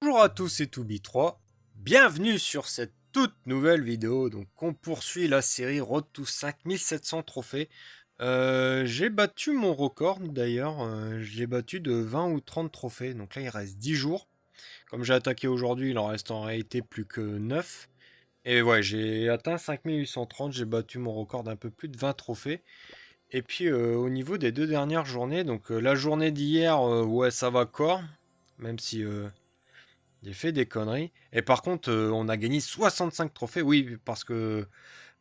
Bonjour à tous, c'est Toubi3. Bienvenue sur cette toute nouvelle vidéo. Donc, on poursuit la série Road to 5700 trophées. J'ai battu mon record d'ailleurs. Je l'ai battu de 20 ou 30 trophées. Donc là, il reste 10 jours. Comme j'ai attaqué aujourd'hui, il en reste en réalité plus que 9. Et ouais, j'ai atteint 5830. J'ai battu mon record d'un peu plus de 20 trophées. Et puis, au niveau des deux dernières journées, donc la journée d'hier, ouais, ça va corps. Même si. J'ai fait des conneries. Et par contre, on a gagné 65 trophées. Oui, parce que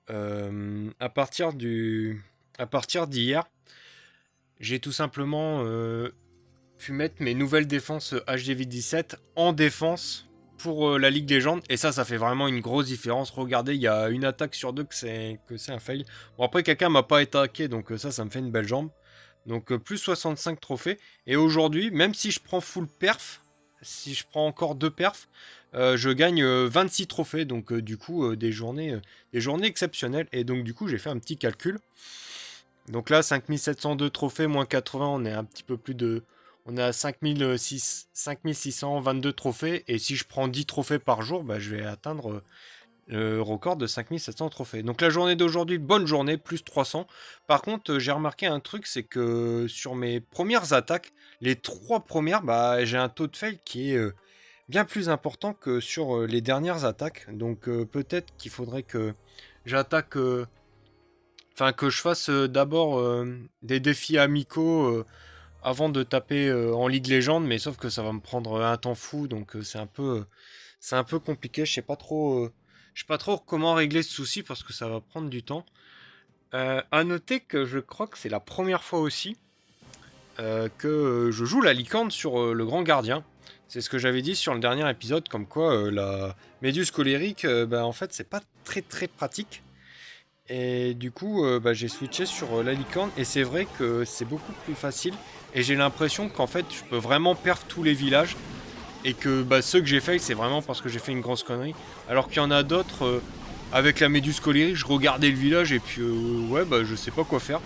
à partir d'hier, j'ai tout simplement pu mettre mes nouvelles défenses HDV17 en défense pour la Ligue des Légendes. Et ça fait vraiment une grosse différence. Regardez, il y a une attaque sur deux que c'est un fail. Bon, après, quelqu'un m'a pas attaqué, donc ça me fait une belle jambe. Donc plus 65 trophées. Et aujourd'hui, même si je prends full perf, si je prends encore 2 perfs, je gagne 26 trophées. Donc du coup, des journées exceptionnelles. Et donc du coup, j'ai fait un petit calcul. Donc là, 5702 trophées, moins 80, on est un petit peu plus de... On est à 5622 trophées. Et si je prends 10 trophées par jour, bah, je vais atteindre le record de 5700 trophées. Donc la journée d'aujourd'hui, bonne journée, plus 300. Par contre, j'ai remarqué un truc, c'est que sur mes premières attaques, les 3 premières, bah, j'ai un taux de fail qui est bien plus important que sur les dernières attaques. Donc peut-être qu'il faudrait que j'attaque... Enfin, que je fasse d'abord des défis amicaux avant de taper en Ligue Légende, mais sauf que ça va me prendre un temps fou, donc c'est un peu compliqué. Je sais pas trop comment régler ce souci parce que ça va prendre du temps. À noter que je crois que c'est la première fois aussi que je joue la licorne sur le grand gardien. C'est ce que j'avais dit sur le dernier épisode, comme quoi la méduse colérique, bah, en fait, c'est pas très très pratique. Et du coup, bah, j'ai switché sur la licorne et c'est vrai que c'est beaucoup plus facile. Et j'ai l'impression qu'en fait, je peux vraiment perf tous les villages. Et que bah, ceux que j'ai fait, c'est vraiment parce que j'ai fait une grosse connerie. Alors qu'il y en a d'autres, avec la méduse colérique, je regardais le village et puis ouais, bah je sais pas quoi faire.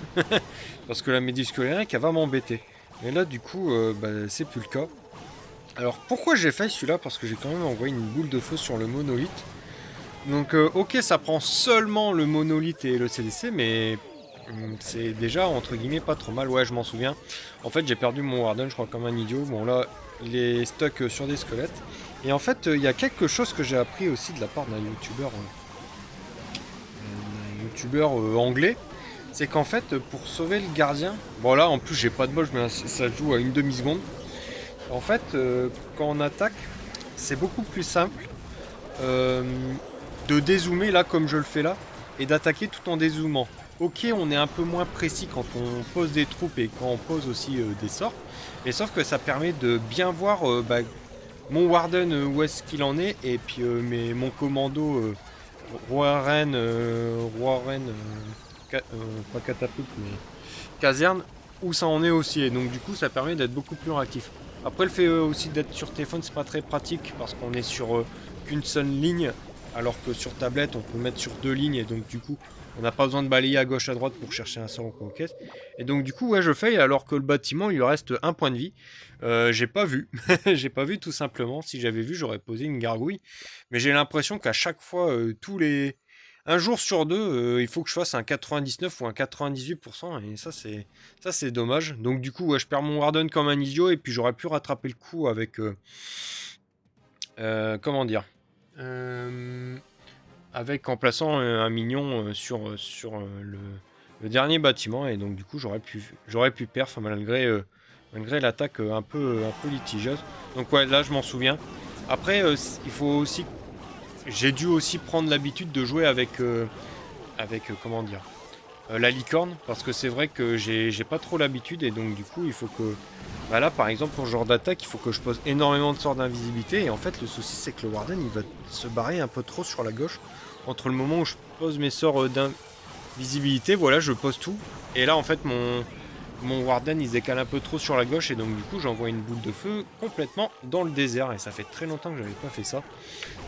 Parce que la méduse colérique, elle va m'embêter. Mais là, du coup, bah, c'est plus le cas. Alors pourquoi j'ai fait celui-là? Parce que j'ai quand même envoyé une boule de feu sur le monolithe. Donc ok, ça prend seulement le monolithe et le CDC, mais c'est déjà entre guillemets pas trop mal. Ouais, je m'en souviens. En fait, j'ai perdu mon Warden, je crois, comme un idiot. Bon, là, il est stuck sur des squelettes. Et en fait, il y a quelque chose que j'ai appris aussi de la part d'un youtubeur anglais. C'est qu'en fait, pour sauver le gardien, bon là, en plus, j'ai pas de bol, mais ça joue à une demi-seconde. En fait, quand on attaque, c'est beaucoup plus simple euh, de dézoomer là, comme je le fais là, et d'attaquer tout en dézoomant. Ok, on est un peu moins précis quand on pose des troupes et quand on pose aussi des sorts, mais sauf que ça permet de bien voir bah, mon Warden où est-ce qu'il en est, et puis mon commando Roi-Reine, pas catapulte, mais caserne, où ça en est aussi, et donc du coup ça permet d'être beaucoup plus réactif. Après le fait aussi d'être sur téléphone, c'est pas très pratique, parce qu'on est sur qu'une seule ligne, alors que sur tablette on peut mettre sur 2 lignes, et donc du coup on n'a pas besoin de balayer à gauche à droite pour chercher un sort en conquête. Et donc du coup ouais, je fail alors que le bâtiment il lui reste un point de vie. J'ai pas vu, j'ai pas vu tout simplement. Si j'avais vu, j'aurais posé une gargouille. Mais j'ai l'impression qu'à chaque fois, un jour sur deux, il faut que je fasse un 99 ou un 98%, et ça c'est dommage. Donc du coup, ouais, je perds mon Warden comme un idiot, et puis j'aurais pu rattraper le coup avec comment dire, euh, avec en plaçant un mignon sur le dernier bâtiment, et donc du coup j'aurais pu perf malgré l'attaque un peu litigieuse. Donc ouais, là je m'en souviens. Après il faut aussi, j'ai dû aussi prendre l'habitude de jouer avec comment dire, la licorne, parce que c'est vrai que j'ai pas trop l'habitude, et donc du coup il faut que, bah là par exemple pour ce genre d'attaque, il faut que je pose énormément de sorts d'invisibilité, et en fait le souci c'est que le Warden il va se barrer un peu trop sur la gauche entre le moment où je pose mes sorts d'invisibilité. Voilà, je pose tout, et là en fait mon Warden il se décale un peu trop sur la gauche, et donc du coup j'envoie une boule de feu complètement dans le désert, et ça fait très longtemps que j'avais pas fait ça.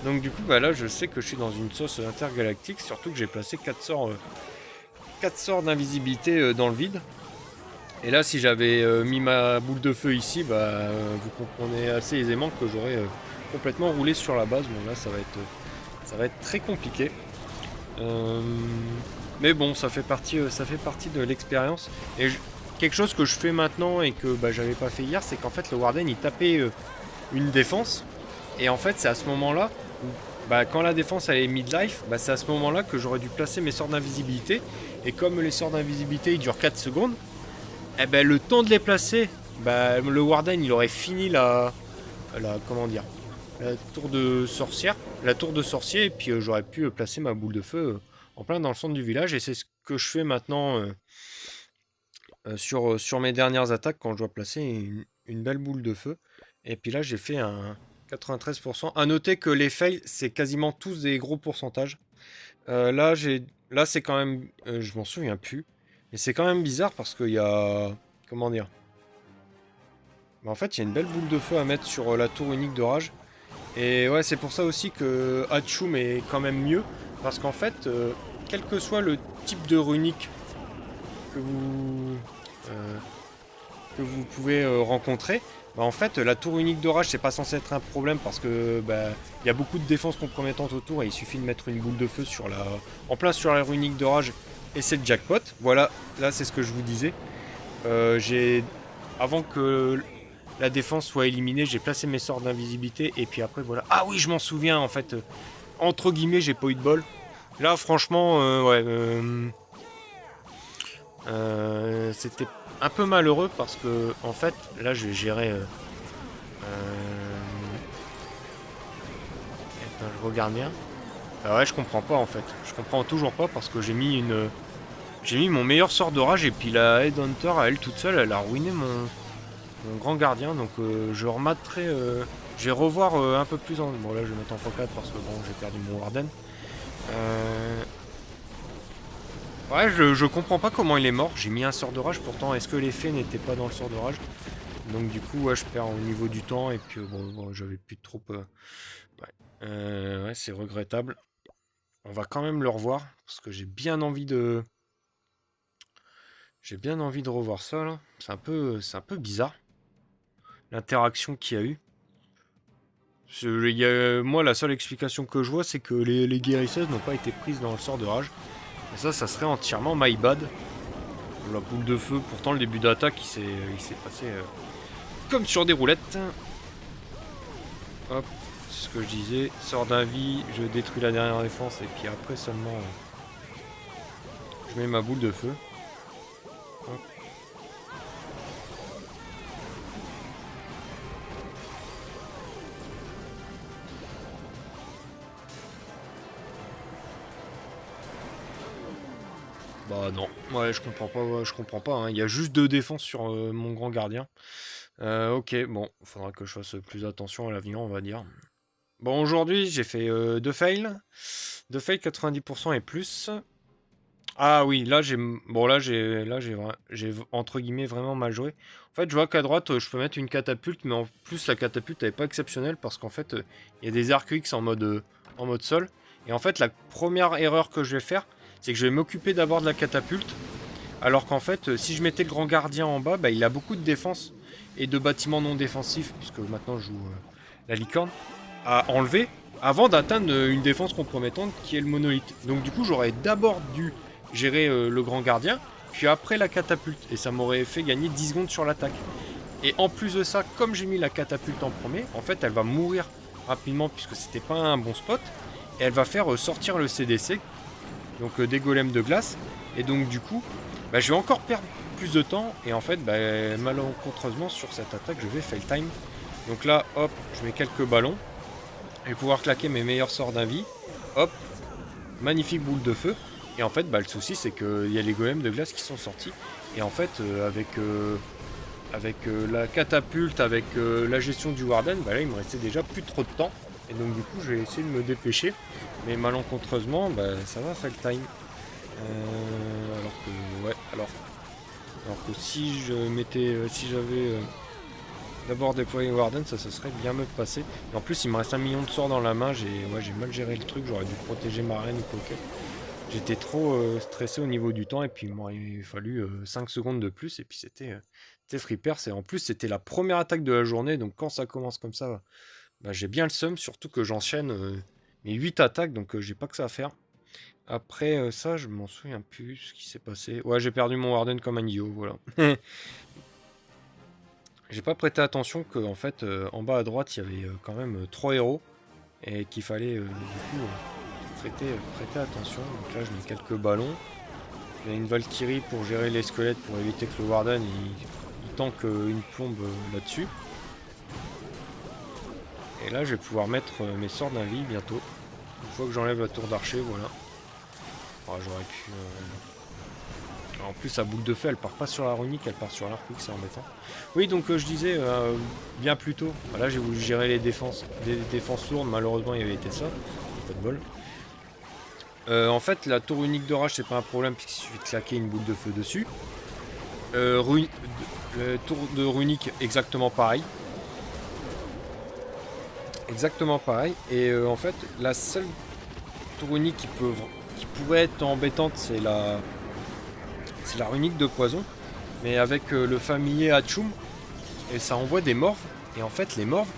Donc du coup bah là je sais que je suis dans une sauce intergalactique, surtout que j'ai placé 4 sorts d'invisibilité dans le vide. Et là si j'avais mis ma boule de feu ici, bah vous comprenez assez aisément que complètement rouler sur la base. Bon là ça va être très compliqué. Mais bon, ça fait partie de l'expérience. Et quelque chose que je fais maintenant et que bah, j'avais pas fait hier, c'est qu'en fait le Warden il tapait une défense. Et en fait c'est à ce moment-là, où, bah, quand la défense elle est midlife, bah, c'est à ce moment-là que j'aurais dû placer mes sorts d'invisibilité. Et comme les sorts d'invisibilité ils durent 4 secondes, eh ben, le temps de les placer, bah, le Warden il aurait fini comment dire, la tour de sorcière, la tour de sorcier, et puis j'aurais pu placer ma boule de feu en plein dans le centre du village, et c'est ce que je fais maintenant sur mes dernières attaques quand je dois placer une belle boule de feu. Et puis là j'ai fait un 93%. À noter que les fails c'est quasiment tous des gros pourcentages. Là c'est quand même, je m'en souviens plus, mais c'est quand même bizarre parce qu'il y a, comment dire, bah, en fait il y a une belle boule de feu à mettre sur la tour unique de rage. Et ouais, c'est pour ça aussi que Hatchoum est quand même mieux. Parce qu'en fait, quel que soit le type de runique que euh, vous pouvez rencontrer, bah en fait, la tour unique d'orage, c'est pas censé être un problème parce que bah, il y a beaucoup de défenses compromettantes autour et il suffit de mettre une boule de feu en plein sur la runique d'orage et c'est le jackpot. Voilà, là c'est ce que je vous disais. Avant que la défense soit éliminée, j'ai placé mes sorts d'invisibilité et puis après voilà. Ah oui, je m'en souviens en fait. Entre guillemets, j'ai pas eu de bol. Là, franchement, ouais, c'était un peu malheureux parce que en fait, là, je vais gérer. Attends, je regarde bien. Ah ouais, je comprends pas en fait. Je comprends toujours pas parce que j'ai mis mon meilleur sort de rage et puis la Headhunter à elle toute seule, elle a ruiné mon grand gardien. Donc je rematerai. Je vais revoir un peu plus en. Bon là, je vais mettre en x4 parce que bon, j'ai perdu mon Warden. Ouais, je comprends pas comment il est mort. J'ai mis un sort de rage pourtant. Est-ce que l'effet n'était pas dans le sort de rage? Donc du coup, ouais, je perds au niveau du temps et puis bon, j'avais plus de troupes. Ouais, ouais, c'est regrettable. On va quand même le revoir parce que j'ai bien envie de revoir ça là. C'est un peu bizarre l'interaction qu'il y a eu. Moi, la seule explication que je vois, c'est que les guérisseuses n'ont pas été prises dans le sort de rage. Et ça serait entièrement my bad. La boule de feu, pourtant le début d'attaque, il s'est passé comme sur des roulettes. Hop, c'est ce que je disais. Sort d'un vie, je détruis la dernière défense et puis après seulement je mets ma boule de feu. Hop. Bah non, ouais, je comprends pas, ouais, je comprends pas, hein. Il y a juste 2 défenses sur mon grand gardien. Ok, bon, faudra que je fasse plus attention à l'avenir, on va dire. Bon, aujourd'hui, j'ai fait 2 fails. 2 fails 90% et plus. Ah oui, j'ai entre guillemets vraiment mal joué. En fait, je vois qu'à droite, je peux mettre une catapulte, mais en plus la catapulte elle est pas exceptionnelle parce qu'en fait, il y a des arcs X en mode sol. Et en fait, la première erreur que je vais faire, c'est que je vais m'occuper d'abord de la catapulte, alors qu'en fait, si je mettais le grand gardien en bas, bah, il a beaucoup de défense et de bâtiments non défensifs, puisque maintenant je joue la licorne, à enlever avant d'atteindre une défense compromettante qui est le monolithe. Donc du coup, j'aurais d'abord dû gérer le grand gardien, puis après la catapulte, et ça m'aurait fait gagner 10 secondes sur l'attaque. Et en plus de ça, comme j'ai mis la catapulte en premier, en fait elle va mourir rapidement puisque c'était pas un bon spot, et elle va faire sortir le CDC, donc des golems de glace, et donc du coup, bah, je vais encore perdre plus de temps, et en fait, bah, malencontreusement sur cette attaque, je vais fail time. Donc là, hop, je mets quelques ballons, et pouvoir claquer mes meilleurs sorts d'un vie, hop, magnifique boule de feu. Et en fait, bah, le souci, c'est qu'il y a les golems de glace qui sont sortis. Et en fait, avec la catapulte, avec la gestion du Warden, bah là, il me restait déjà plus trop de temps. Et donc, du coup, je vais essayer de me dépêcher. Mais malencontreusement, bah, ça va, fail time. Alors que si je m'étais, si j'avais d'abord déployé Warden, ça se serait bien me passer. Et en plus, il me reste 1 million de sorts dans la main. J'ai mal géré le truc. J'aurais dû protéger ma reine ou quoi. J'étais trop stressé au niveau du temps et puis il m'aurait fallu 5 secondes de plus et puis c'était free perse et en plus c'était la première attaque de la journée donc quand ça commence comme ça, Bah, j'ai bien le seum, surtout que j'enchaîne mes 8 attaques, donc j'ai pas que ça à faire. Après ça, je m'en souviens plus ce qui s'est passé. Ouais, j'ai perdu mon Warden comme un idiot, voilà. J'ai pas prêté attention que en fait, en bas à droite, il y avait quand même 3 héros et qu'il fallait du coup prêter attention. Donc là, je mets quelques ballons. Il y a une Valkyrie pour gérer les squelettes pour éviter que le Warden il tank une plombe là-dessus. Et là, je vais pouvoir mettre mes sorts d'invie bientôt. Une fois que j'enlève la tour d'archer, voilà. Oh, j'aurais pu. En plus, sa boule de feu, elle part pas sur la runique, elle part sur l'arc, c'est embêtant. Oui, donc je disais bien plus tôt. Voilà, j'ai voulu gérer les défenses lourdes, malheureusement, il y avait été ça. Pas de bol. En fait, la tour unique de rage, c'est pas un problème, puisqu'il suffit de claquer une boule de feu dessus. Le tour de runique, exactement pareil. Exactement pareil. Et en fait, la seule tour unique qui pourrait être embêtante, c'est la runique de poison. Mais avec le familier Hatchoum, et ça envoie des morves. Et en fait, les morves,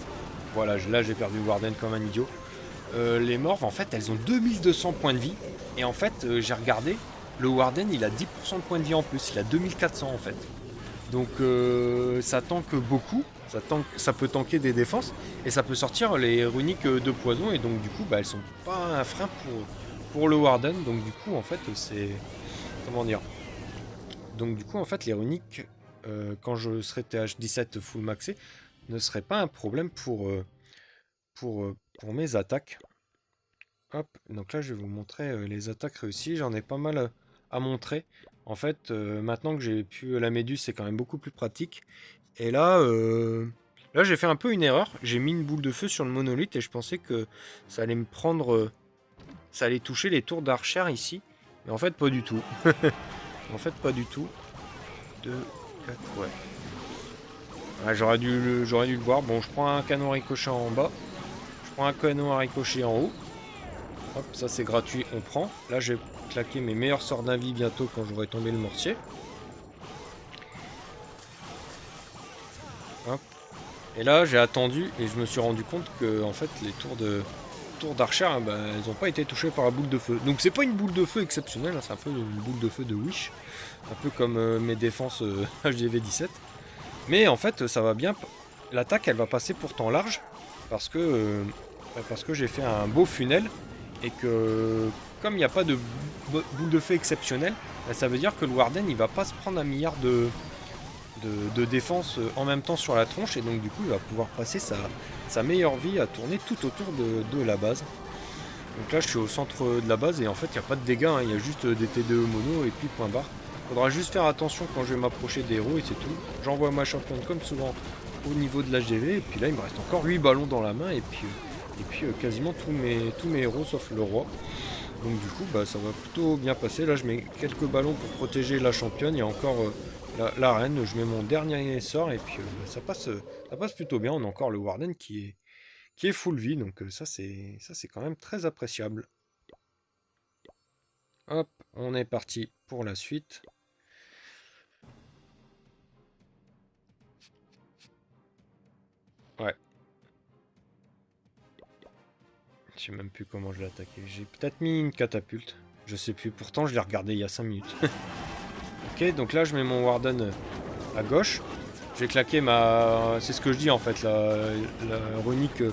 voilà, là j'ai perdu Warden comme un idiot. Les morves, en fait, elles ont 2200 points de vie. Et en fait, j'ai regardé, le Warden, il a 10% de points de vie en plus. Il a 2400 en fait. Donc ça tank beaucoup. Ça peut tanker des défenses. Et ça peut sortir les runiques de poison. Et donc du coup, bah, elles sont pas un frein pour le Warden. Donc du coup, en fait, c'est... Comment dire? Donc du coup, en fait, les runiques, quand je serai TH17 full maxé, ne seraient pas un problème pour mes attaques. Hop, donc là, je vais vous montrer les attaques réussies. J'en ai pas mal à montrer. En fait, maintenant que j'ai pu la méduse, c'est quand même beaucoup plus pratique. Et là j'ai fait un peu une erreur. J'ai mis une boule de feu sur le monolithe et je pensais que ça allait me prendre... ça allait toucher les tours d'archer ici. Mais en fait, pas du tout. En fait, pas du tout. 2, 4, ouais. Ouais, j'aurais dû le voir. Bon, je prends un canon à ricochet en bas. Je prends un canon à ricochet en haut. Hop, ça c'est gratuit, on prend. Là, je vais claquer mes meilleurs sorts d'invie bientôt quand j'aurai tombé le mortier. Hop. Et là, j'ai attendu et je me suis rendu compte que en fait, les tours d'archer, bah, elles n'ont pas été touchées par la boule de feu. Donc c'est pas une boule de feu exceptionnelle, hein, c'est un peu une boule de feu de Wish. Un peu comme mes défenses HDV17. Mais en fait, ça va bien. L'attaque, elle va passer pourtant large parce que j'ai fait un beau funnel et que comme il n'y a pas de boule de feu exceptionnelle, bah, ça veut dire que le Warden, il va pas se prendre un milliard de défense en même temps sur la tronche et donc du coup, il va pouvoir passer sa meilleure vie à tourner tout autour de la base. Donc là, je suis au centre de la base et en fait, il n'y a pas de dégâts, hein, il y a juste des T2 mono et puis point barre. Faudra juste faire attention quand je vais m'approcher des héros et c'est tout. J'envoie ma championne comme souvent au niveau de l'HDV et puis là, il me reste encore 8 ballons dans la main et puis quasiment tous mes héros sauf le roi. Donc du coup, bah, ça va plutôt bien passer. Là, je mets quelques ballons pour protéger la championne. Il y a encore la reine. Je mets mon dernier sort et puis ça passe plutôt bien. On a encore le Warden qui est full vie. Donc ça, c'est quand même très appréciable. Hop, on est parti pour la suite. Ouais. Je sais même plus comment je l'ai attaqué. J'ai peut-être mis une catapulte. Je sais plus. Pourtant, je l'ai regardé il y a 5 minutes. Ok, donc là, je mets mon Warden à gauche. J'ai claqué ma... C'est ce que je dis en fait, la runique...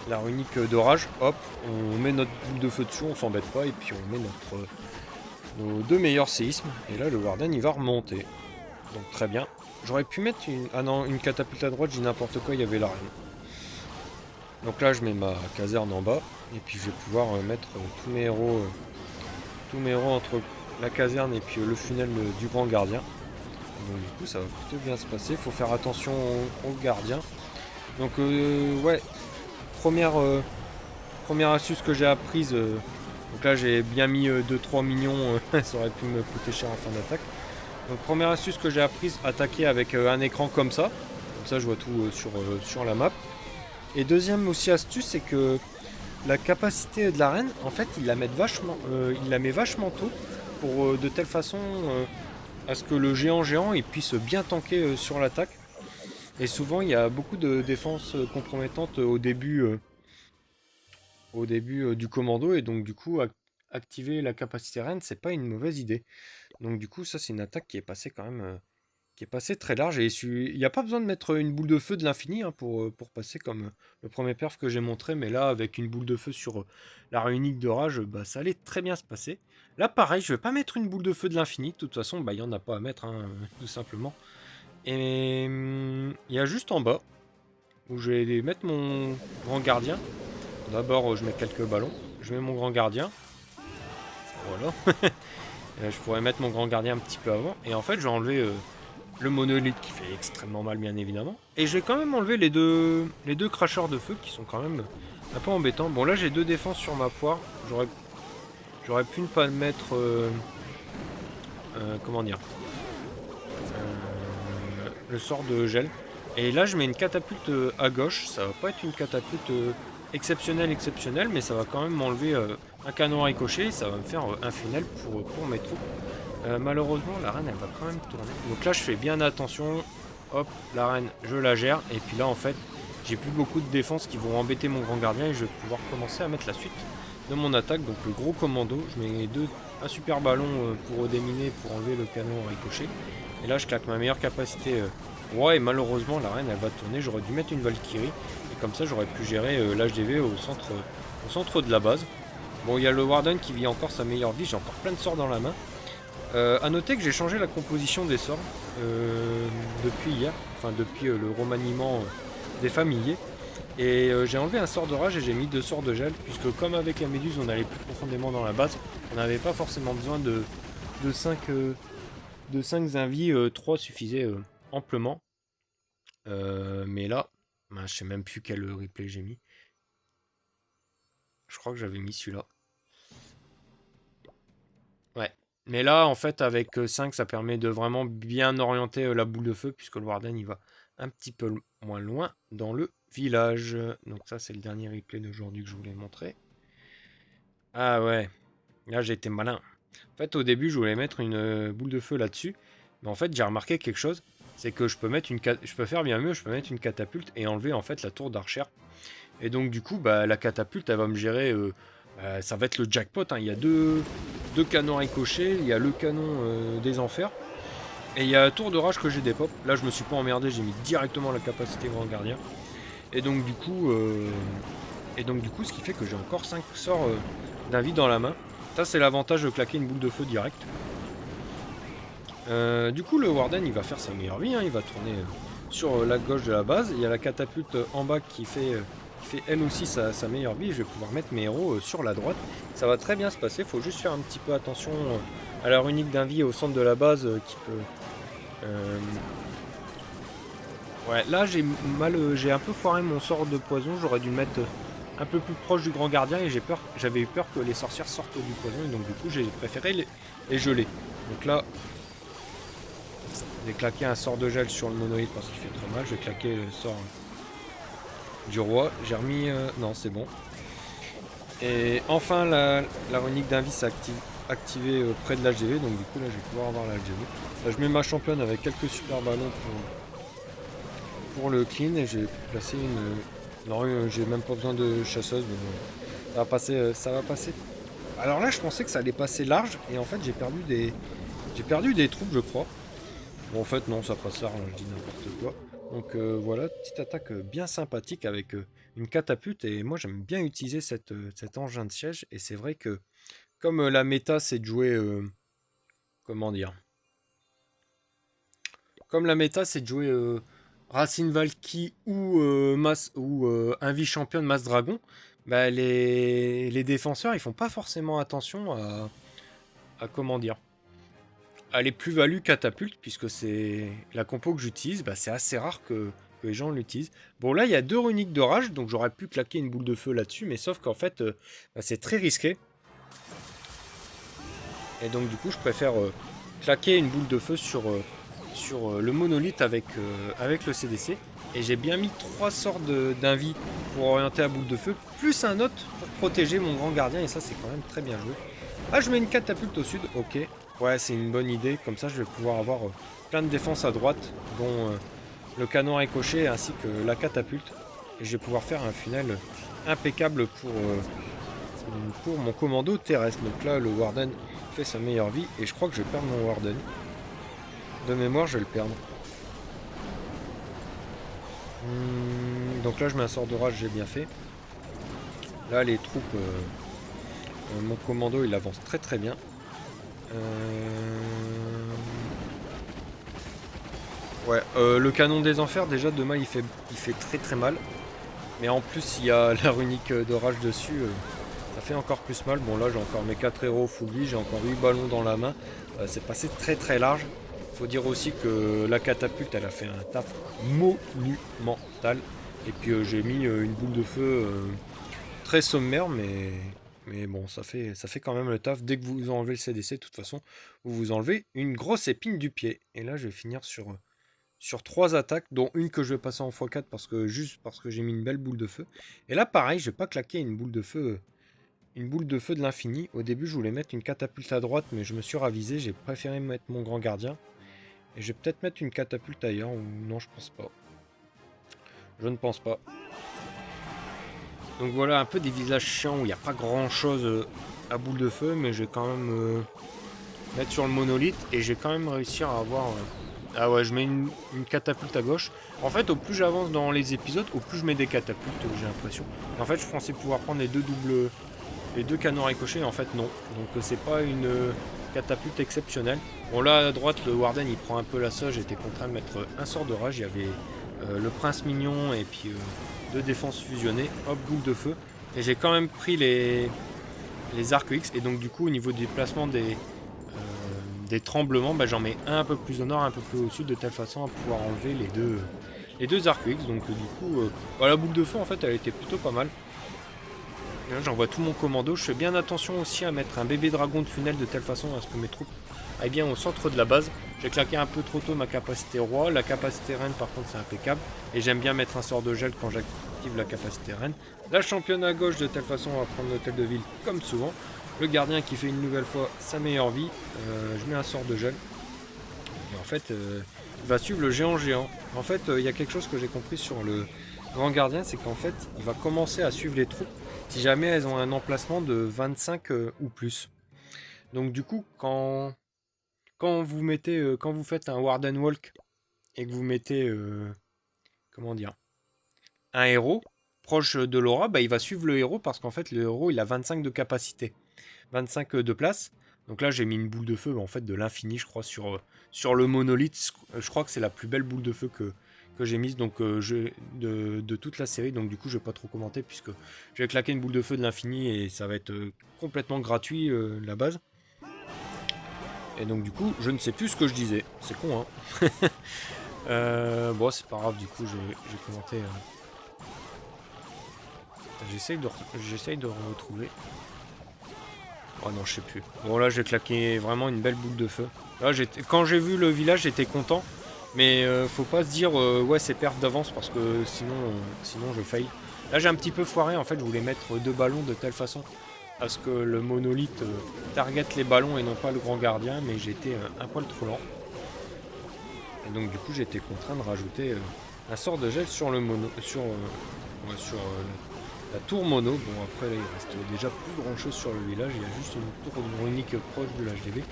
La runique d'orage. Hop, on met notre boule de feu dessus, on s'embête pas. Et puis on met nos deux meilleurs séismes. Et là, le Warden, il va remonter. Donc très bien. J'aurais pu mettre une... Ah non, une catapulte à droite, j'ai n'importe quoi, il y avait la reine. Donc là, je mets ma caserne en bas. Et puis je vais pouvoir mettre tous mes héros entre la caserne et puis le funnel du grand gardien. Donc du coup, ça va plutôt bien se passer. Faut faire attention aux gardiens. Donc ouais, première astuce que j'ai apprise. Donc là, j'ai bien mis 2-3 millions. Ça aurait pu me coûter cher en fin d'attaque. Donc première astuce que j'ai apprise, attaquer avec un écran comme ça. Comme ça, je vois tout sur la map. Et deuxième aussi astuce, c'est que la capacité de la reine, en fait, il la met vachement tôt pour de telle façon à ce que le géant il puisse bien tanker sur l'attaque. Et souvent, il y a beaucoup de défenses compromettantes au début du commando. Et donc, du coup, activer la capacité reine, c'est pas une mauvaise idée. Donc, du coup, ça, c'est une attaque qui est passée quand même, qui est passée très large. Et il n'y a pas besoin de mettre une boule de feu de l'infini hein, pour passer comme le premier perf que j'ai montré. Mais là, avec une boule de feu sur la réunique de rage, bah, ça allait très bien se passer. Là, pareil, je vais pas mettre une boule de feu de l'infini. De toute façon, bah, il n'y en a pas à mettre, hein, tout simplement. Et il y a juste en bas où je vais mettre mon grand gardien. D'abord, je mets quelques ballons. Je mets mon grand gardien. Voilà. Je pourrais mettre mon grand gardien un petit peu avant. Et en fait, je vais enlever le monolithe qui fait extrêmement mal, bien évidemment. Et je vais quand même enlever les deux cracheurs de feu qui sont quand même un peu embêtants. Bon, là, j'ai 2 défenses sur ma poire. J'aurais pu ne pas le mettre... comment dire le sort de gel. Et là, je mets une catapulte à gauche. Ça va pas être une catapulte exceptionnelle, mais ça va quand même m'enlever un canon à ricochet. Ça va me faire un funnel pour mes troupes. Malheureusement, la reine, elle va quand même tourner. Donc là, je fais bien attention. Hop, la reine, je la gère. Et puis là, en fait, j'ai plus beaucoup de défense qui vont embêter mon grand gardien. Et je vais pouvoir commencer à mettre la suite de mon attaque. Donc le gros commando, je mets un super ballon pour déminer, pour enlever le canon à ricochet. Et là, je claque ma meilleure capacité roi. Et malheureusement, la reine, elle va tourner. J'aurais dû mettre une Valkyrie. Et comme ça, j'aurais pu gérer l'HDV au centre de la base. Bon, il y a le Warden qui vit encore sa meilleure vie. J'ai encore plein de sorts dans la main. A noter que j'ai changé la composition des sorts depuis hier. Enfin, depuis le remaniement des familiers. Et j'ai enlevé un sort de rage et j'ai mis 2 sorts de gel. Puisque comme avec la méduse, on allait plus profondément dans la base. On n'avait pas forcément besoin de 5... de 5 invis, 3 suffisaient amplement. Mais là, je sais même plus quel replay j'ai mis. Je crois que j'avais mis celui-là. Ouais. Mais là, en fait, avec 5, ça permet de vraiment bien orienter la boule de feu, puisque le Warden, il va un petit peu moins loin dans le village. Donc ça, c'est le dernier replay d'aujourd'hui que je voulais montrer. Ah ouais. Là, j'ai été malin. En fait, au début, je voulais mettre une boule de feu là-dessus. Mais en fait, j'ai remarqué quelque chose. C'est que je peux faire bien mieux. Je peux mettre une catapulte et enlever en fait la tour d'archer. Et donc, du coup, bah, la catapulte, elle va me gérer. Ça va être le jackpot. Hein. Il y a deux canons ricochets. Il y a le canon des enfers. Et il y a la tour de rage que j'ai dépop. Là, je me suis pas emmerdé. J'ai mis directement la capacité grand gardien. Et donc, du coup, ce qui fait que j'ai encore 5 sorts d'invie dans la main. Ça, c'est l'avantage de claquer une boule de feu direct. Du coup, le Warden, il va faire sa meilleure vie. Hein. Il va tourner sur la gauche de la base. Il y a la catapulte en bas qui fait elle aussi sa meilleure vie. Je vais pouvoir mettre mes héros sur la droite. Ça va très bien se passer. Il faut juste faire un petit peu attention à la runique d'invie au centre de la base qui peut... Ouais, là, j'ai un peu foiré mon sort de poison. J'aurais dû le mettre... un peu plus proche du grand gardien et j'avais eu peur que les sorcières sortent du poison et donc du coup j'ai préféré les geler. Donc là, j'ai claqué un sort de gel sur le monolithe parce qu'il fait trop mal. J'ai claqué le sort du roi. J'ai remis... non, c'est bon. Et enfin, la runique d'invis s'est activée près de l'HGV. Donc du coup là, je vais pouvoir avoir l'HGV. Là, je mets ma championne avec quelques super ballons pour le clean et j'ai placé une... Non, j'ai même pas besoin de chasseuse, mais ça va passer. Alors là, je pensais que ça allait passer large, et en fait, j'ai perdu des troupes, je crois. Bon, en fait, non, ça passe large, je dis n'importe quoi. Donc voilà, petite attaque bien sympathique avec une catapulte, et moi, j'aime bien utiliser cet engin de siège, et c'est vrai que, comme la méta, c'est de jouer... comment dire? Comme la méta, c'est de jouer... Racine Valky ou Invi Champion de Masse Dragon, bah les défenseurs ils font pas forcément attention à comment dire à les plus-values catapultes puisque c'est la compo que j'utilise, bah c'est assez rare que les gens l'utilisent. Bon là il y a 2 runiques de rage donc j'aurais pu claquer une boule de feu là-dessus mais sauf qu'en fait bah, c'est très risqué. Et donc du coup je préfère claquer une boule de feu sur le monolithe avec le CDC. Et j'ai bien mis 3 sorts d'invie pour orienter la boule de feu, plus un autre pour protéger mon grand gardien, et ça c'est quand même très bien joué. Ah, je mets une catapulte au sud, ok. Ouais, c'est une bonne idée, comme ça je vais pouvoir avoir plein de défenses à droite, le canon ricochet ainsi que la catapulte. Et je vais pouvoir faire un final impeccable pour mon commando terrestre. Donc là, le Warden fait sa meilleure vie. Et je crois que je vais perdre mon Warden. De mémoire, je vais le perdre. Donc là, je mets un sort de rage, j'ai bien fait. Là, les troupes... mon commando, il avance très très bien. Ouais, le canon des enfers, déjà, demain, il fait très très mal. Mais en plus, il y a la runique d'orage dessus. Ça fait encore plus mal. Bon, là, j'ai encore mes 4 héros full vie. J'ai encore 8 ballons dans la main. C'est passé très très large. Faut dire aussi que la catapulte, elle a fait un taf monumental. Et puis, j'ai mis une boule de feu très sommaire, mais bon, ça fait quand même le taf. Dès que vous enlevez le CDC, de toute façon, vous enlevez une grosse épine du pied. Et là, je vais finir sur 3 attaques, dont une que je vais passer en x4 juste parce que j'ai mis une belle boule de feu. Et là, pareil, je vais pas claquer une boule de feu de l'infini. Au début, je voulais mettre une catapulte à droite, mais je me suis ravisé. J'ai préféré mettre mon grand gardien. Et je vais peut-être mettre une catapulte ailleurs, ou non, je pense pas. Je ne pense pas. Donc voilà, un peu des visages chiants où il n'y a pas grand chose à boule de feu, mais je vais quand même mettre sur le monolithe et je vais quand même réussir à avoir... Ah ouais, je mets une catapulte à gauche. En fait, au plus j'avance dans les épisodes, au plus je mets des catapultes, j'ai l'impression. En fait, je pensais pouvoir prendre les deux canons ricochets, en fait non. Donc c'est pas une catapulte exceptionnelle. Bon là, à droite, le Warden, il prend un peu la sauce. J'étais contraint de mettre un sort de rage. Il y avait le prince mignon et puis 2 défenses fusionnées. Hop, boule de feu. Et j'ai quand même pris les arcs X. Et donc du coup, au niveau du déplacement des tremblements, bah, j'en mets un peu plus au nord, un peu plus au sud, de telle façon à pouvoir enlever les deux arcs X. Donc du coup, bah, la boule de feu, en fait, elle était plutôt pas mal. Là, j'envoie tout mon commando. Je fais bien attention aussi à mettre un bébé dragon de funnel de telle façon à ce que mes troupes aillent bien au centre de la base. J'ai claqué un peu trop tôt ma capacité roi. La capacité reine, par contre, c'est impeccable. Et j'aime bien mettre un sort de gel quand j'active la capacité reine. La championne à gauche de telle façon à prendre l'hôtel de ville comme souvent. Le gardien qui fait une nouvelle fois sa meilleure vie. Je mets un sort de gel. Et en fait, il va suivre le géant. En fait, il y a quelque chose que j'ai compris sur le grand gardien, c'est qu'en fait, il va commencer à suivre les troupes si jamais elles ont un emplacement de 25 ou plus. Donc du coup, quand vous faites un Warden Walk et que vous mettez, comment dire, un héros proche de l'aura, bah, il va suivre le héros parce qu'en fait, le héros, il a 25 de capacité, 25 de place. Donc là, j'ai mis une boule de feu, en fait, de l'infini, je crois, sur le monolithe. Je crois que c'est la plus belle boule de feu que j'ai mise donc, de toute la série. Donc du coup, je vais pas trop commenter puisque je vais claquer une boule de feu de l'infini et ça va être complètement gratuit, la base. Et donc du coup, je ne sais plus ce que je disais. C'est con, hein. Bon, c'est pas grave, du coup, j'ai commenté... J'essaye de retrouver... Oh non, je sais plus. Bon, là, j'ai claqué vraiment une belle boule de feu. Là, quand j'ai vu le village, j'étais content. Mais faut pas se dire, ouais, c'est perf d'avance parce que sinon je fail. Là, j'ai un petit peu foiré. En fait, je voulais mettre 2 ballons de telle façon à ce que le monolithe target les ballons et non pas le grand gardien. Mais j'étais un poil trop lent. Et donc, du coup, j'étais contraint de rajouter un sort de gel sur le mono, sur la tour mono. Bon, après, là, il reste déjà plus grand chose sur le village. Il y a juste une tour unique proche de l'HDV.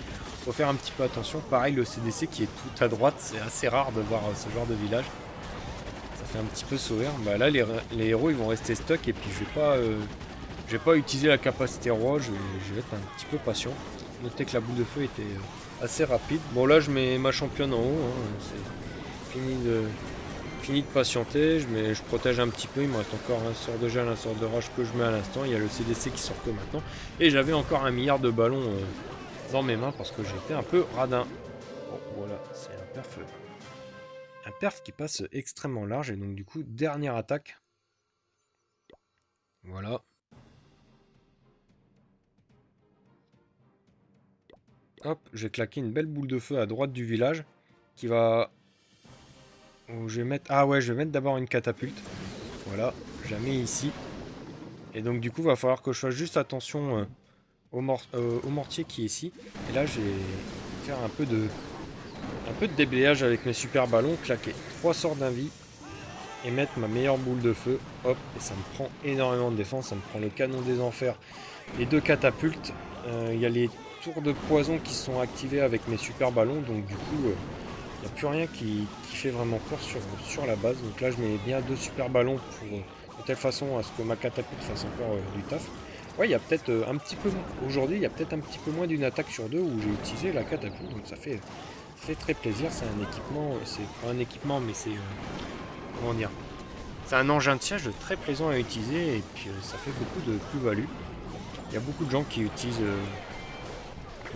Faut faire un petit peu attention. Pareil, le CDC qui est tout à droite, c'est assez rare de voir ce genre de village. Ça fait un petit peu sourire. Bah là, les héros, ils vont rester stuck. Et puis, je vais pas utiliser la capacité roi. Je vais être un petit peu patient. Notez que la boule de feu était assez rapide. Bon, là, je mets ma championne en haut. Hein. C'est fini de patienter. Je protège un petit peu. Il me reste encore un sort de gel, un sort de rage que je mets à l'instant. Il y a le CDC qui sort que maintenant. Et j'avais encore 1 milliard de ballons dans mes mains parce que j'étais un peu radin. Bon, voilà, c'est un perf qui passe extrêmement large. Et donc, du coup, dernière attaque. Voilà. Hop, j'ai claqué une belle boule de feu à droite du village qui va... je vais mettre... Ah ouais, je vais mettre d'abord une catapulte. Voilà, je la mets ici. Et donc du coup, il va falloir que je fasse juste attention au mortier qui est ici. Et là, je vais faire un peu de Un peu de déblayage avec mes super ballons, claquer 3 sorts d'invie et mettre ma meilleure boule de feu. Hop, et ça me prend énormément de défense. Ça me prend le canon des enfers et 2 catapultes. Il y a les tours de poison qui sont activés avec mes super ballons. Donc du coup, il n'y a plus rien qui fait vraiment peur sur la base. Donc là, je mets bien 2 super ballons pour, de telle façon à ce que ma catapulte fasse encore du taf. Ouais, il y a peut-être un petit peu... Aujourd'hui, il y a peut-être un petit peu moins d'une attaque sur deux où j'ai utilisé la catapulte. Donc ça fait très plaisir. C'est un équipement... C'est pas un équipement, mais c'est... comment dire? C'est un engin de siège très plaisant à utiliser. Et puis ça fait beaucoup de plus-value. Il y a beaucoup de gens qui utilisent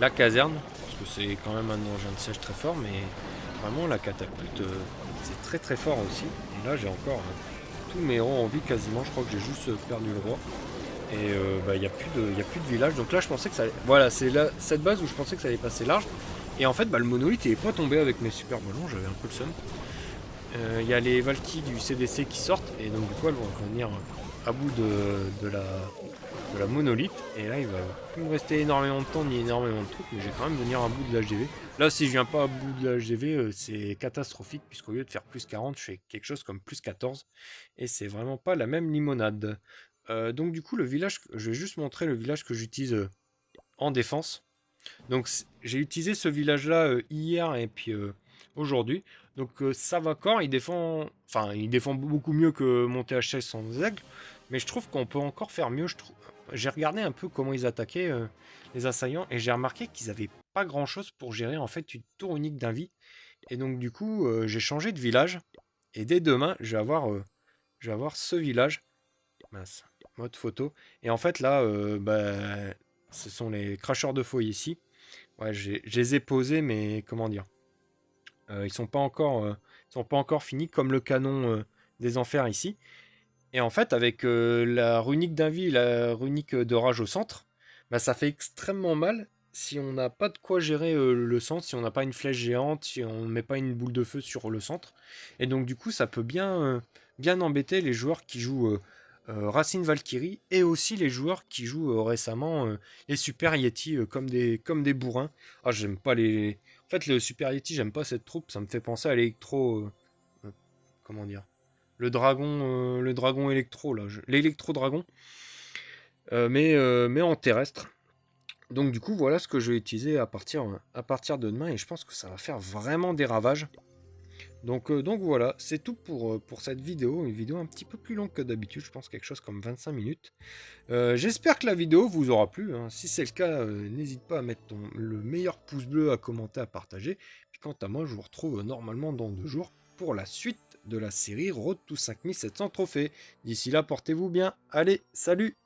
la caserne. Parce que c'est quand même un engin de siège très fort. Mais vraiment, la catapulte, c'est très très fort aussi. Et là, j'ai encore tous mes héros en vie quasiment. Je crois que j'ai juste perdu le roi. Et bah, il n'y a plus de village. Donc là, je pensais que ça allait... Voilà, c'est là, cette base où je pensais que ça allait passer large. Et en fait, bah, le monolithe n'est pas tombé avec mes super ballons. J'avais un peu le seum. Il y a les Valkyries du CDC qui sortent. Et donc, du coup, elles vont venir à bout de la monolithe. Et là, il va plus me rester énormément de temps ni énormément de trucs. Mais je vais quand même venir à bout de l'HDV. Là, si je viens pas à bout de l'HDV, c'est catastrophique. Puisqu'au lieu de faire plus 40, je fais quelque chose comme plus 14. Et c'est vraiment pas la même limonade. Donc du coup, le village, je vais juste montrer le village que j'utilise en défense. Donc j'ai utilisé ce village-là hier et puis aujourd'hui. Donc ça va encore, il défend beaucoup mieux que mon TH16 sans aigle. Mais je trouve qu'on peut encore faire mieux. J'ai regardé un peu comment ils attaquaient les assaillants et j'ai remarqué qu'ils avaient pas grand-chose pour gérer en fait une tour unique d'invie. Et donc du coup, j'ai changé de village. Et dès demain, je vais avoir ce village. Mince, mode photo. Et en fait, là, bah, ce sont les cracheurs de feuilles ici. Ouais, je les ai posés, mais comment dire ils sont pas encore finis, comme le canon des enfers ici. Et en fait, avec la runique d'invie et la runique de rage au centre, bah, ça fait extrêmement mal si on n'a pas de quoi gérer le centre, si on n'a pas une flèche géante, si on ne met pas une boule de feu sur le centre. Et donc, du coup, ça peut bien embêter les joueurs qui jouent Racine Valkyrie et aussi les joueurs qui jouent récemment les Super Yeti comme des bourrins. Ah, j'aime pas les. En fait, le Super Yeti, j'aime pas cette troupe, ça me fait penser à l'électro. Comment dire? Le dragon électro, là, l'électro-dragon, mais en terrestre. Donc du coup, voilà ce que je vais utiliser à partir de demain, et je pense que ça va faire vraiment des ravages. Donc voilà, c'est tout pour cette vidéo, une vidéo un petit peu plus longue que d'habitude, je pense quelque chose comme 25 minutes. J'espère que la vidéo vous aura plu, hein. Si c'est le cas, n'hésite pas à mettre le meilleur pouce bleu, à commenter, à partager. Puis quant à moi, je vous retrouve normalement dans 2 jours pour la suite de la série Road to 5700 trophées. D'ici là, portez-vous bien. Allez, salut!